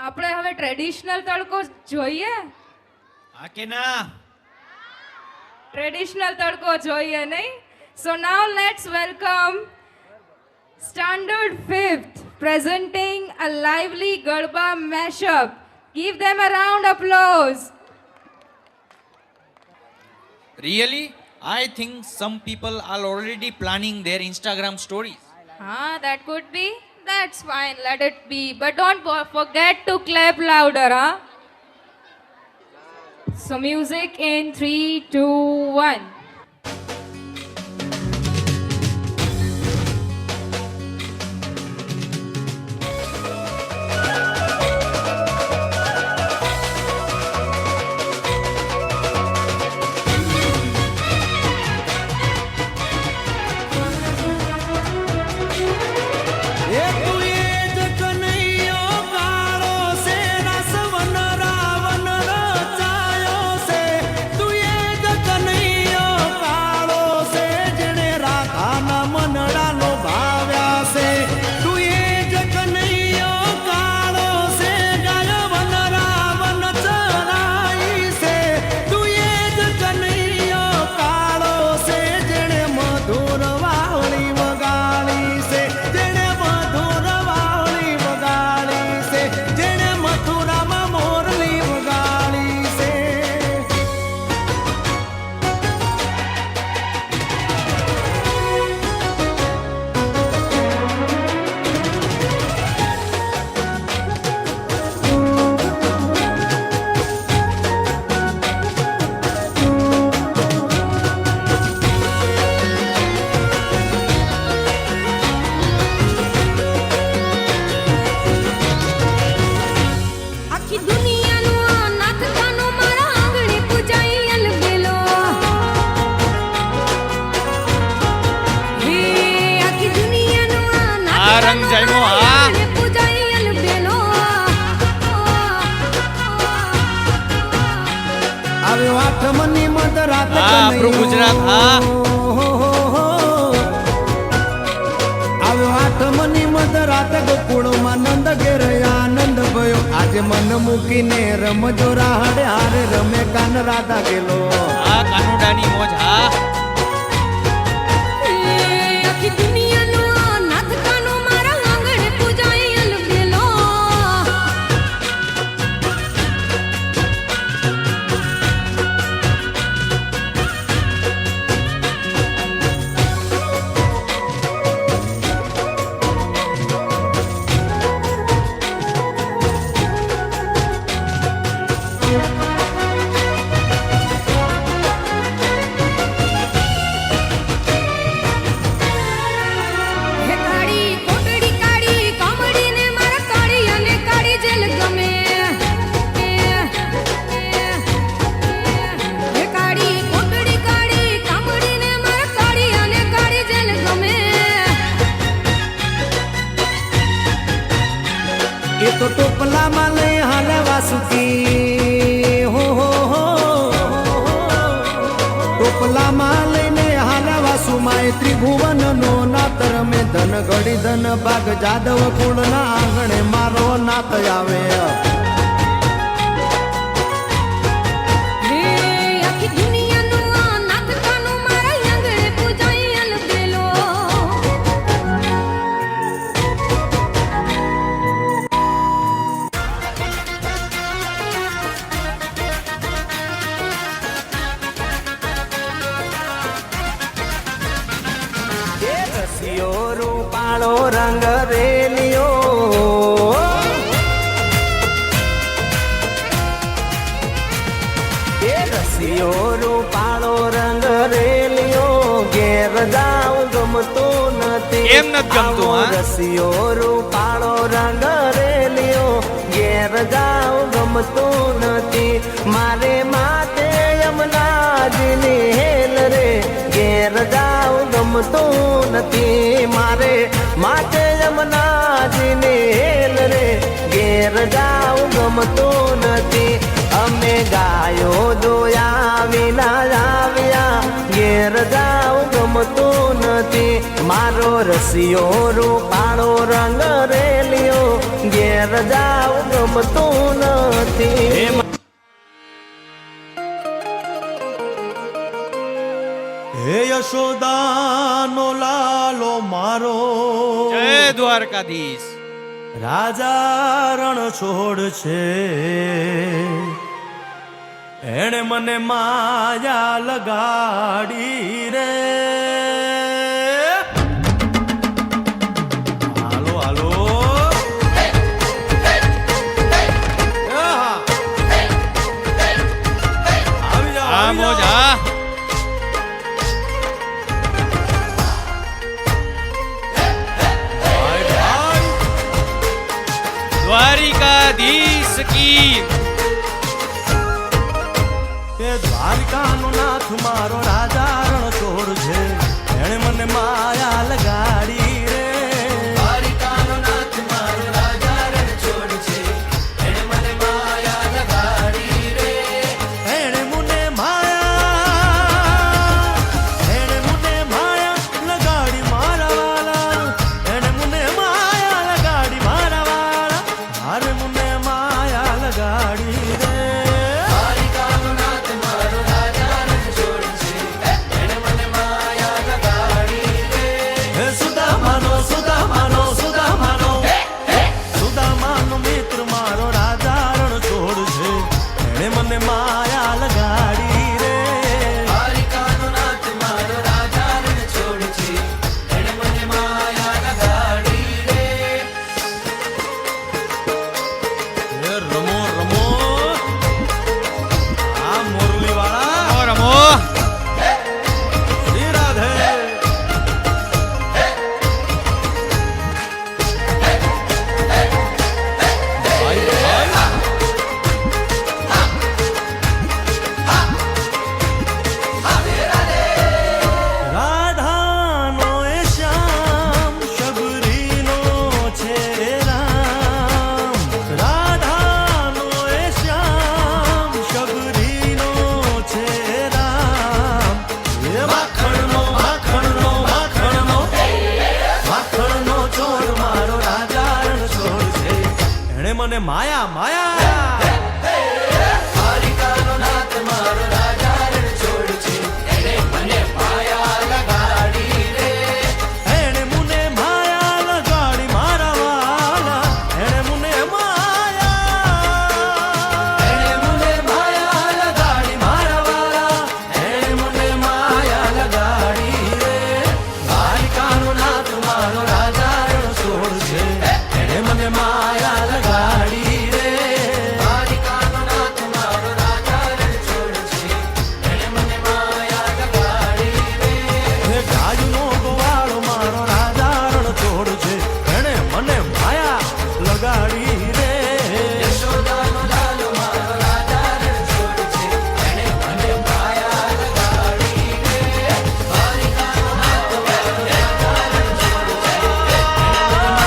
આપણે હવે ટ્રેડિશનલ તડકો જોઈએ. હા કે ના? ટ્રેડિશનલ તડકો જોઈએ નહીં? So now let's welcome Standard 5th presenting a lively Garba mashup. Give them a round applause. Really? I think some people are already planning their Instagram stories. That could be. That's fine. Let it be. But don't forget to clap louder, huh? So music in 3, 2, 1. રંગ જામ્યો. હા આવ્યો આઠમની મધરાત આપણું ગુજરાત. હા આવ્યો આઠમની મધરાત ગોકુળમાં નંદ ઘેર આનંદ ભયો આજે મન મૂકીને રમજો રાહડે હારે રમે કાન રાધા ગેલો. હા કાનુડાની મોજ. હા એ તો ટોપલામાં લઈ હાલે વાસુકી હો ટોપલામાં લઈને હાલે વાસુમાં ત્રિભુવન નો નાતર મેં ધન ઘડી ધન ભાગ જાદવ કુળના આંગણે મારો નાત આવે. રૂપાળો રંગ રેલિયો એ રસિયો રૂપાળો રંગ રેલિયો ઘેર જાવ ગમતો નથી. કેમ નથી ગમતું? હા રસિયો રૂપાળો રંગ રેલિયો ઘેર જાવ ગમતો નથી. મારે માતે યમુનાજીની હેલ રે ઘેર જાવ ગમતો નથી. મારે માટે યમુનાજીની હેલ રે ઘેર જાવ ગમતો નથી. અમે ગાયો દોયા વિના આવ્યા ઘેર જાવ ગમતો નથી. મારો રસિયો રૂપાળો રંગ રેલિયો ઘેર જાવ ગમતું નથી. હે યશોદાનો લાલો મારો, જય દ્વારકાધીશ. રાજા રણ છોડ છે, એણે મને માયા લગાડી રે. હાલો હાલો આવી જાઓ, આ આવી મોજ જાઓ. હા. ભાઈ, ભાઈ. દ્વારિકાધીશ કી. એ દ્વારકાનો નાથ મારો રાજા રણ છોડ છે, એણે મને માયા લગાડી રે. દ્વારકાનો નાથ મારો રાજા રણ છોડ છે, એણે મને માયા લગાડી રે. એણે મને માયા લગાડી મારા વાલા, એણે મને માયા લગાડી મારા વાલા, હારે મને માયા લગાડી રે. મને માયા લગાડી રે. દ્વારિકાનો નાથ મારો રાજા રણ છોડ છે, એણે મને માયા લગાડી રે. રમો રમો આ મોરલી વાળા રમો. શ્રી રાધે. ભાઈ ભાઈ રાધાનો એ શ્યામ શબરીનો છે રામ. રાધાનો એ શ્યામ શબરીનો છે રામ. એ માખણનો માખણનો માખણનો માખણનો ચોર મારો રાજા રણ છોડ છે, એણે મને માયા માયા. દ્વારિકાનો નાથ મારો રાજા રણ છોડ છે, એણે મને માયા લગાડી રે. એણે મને માયા લગાડી મારા વાલા, એણે મને માયા લગાડી મારા વાલા, એણે મને માયા લગાડી રે. દ્વારિકાનો નાથ મારો રાજા રણ છોડ છે, એણે મને માયા લગાડી રે. દ્વારિકાનો નાથ મારો રાજા રણ છોડ છે, એણે મને માયા લગાડી રે. હે ગાયનો ગોવાળો મારો રાજા રણ છોડ છે, એણે મને માયા લગાડી રે. યશોદાનો લાલો મારો રાજા રણ છોડ છે, એણે મને માયા લગાડી રે. દ્વારિકાનો નાથ મારો રાજા રણ છોડ છે, એણે મને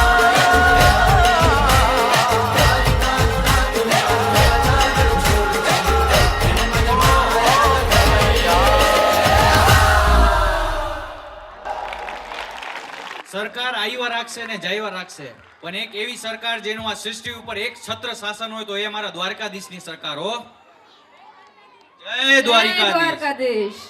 સરકાર આયવા રાખશે ને જયવા રાખશે, પણ એક એવી સરકાર જેનું આ સૃષ્ટિ ઉપર એક છત્ર શાસન હોય તો એ મારા દ્વારકાધીશની સરકાર હો. જય જય દ્વારકાધીશ. દ્વારકાધીશ.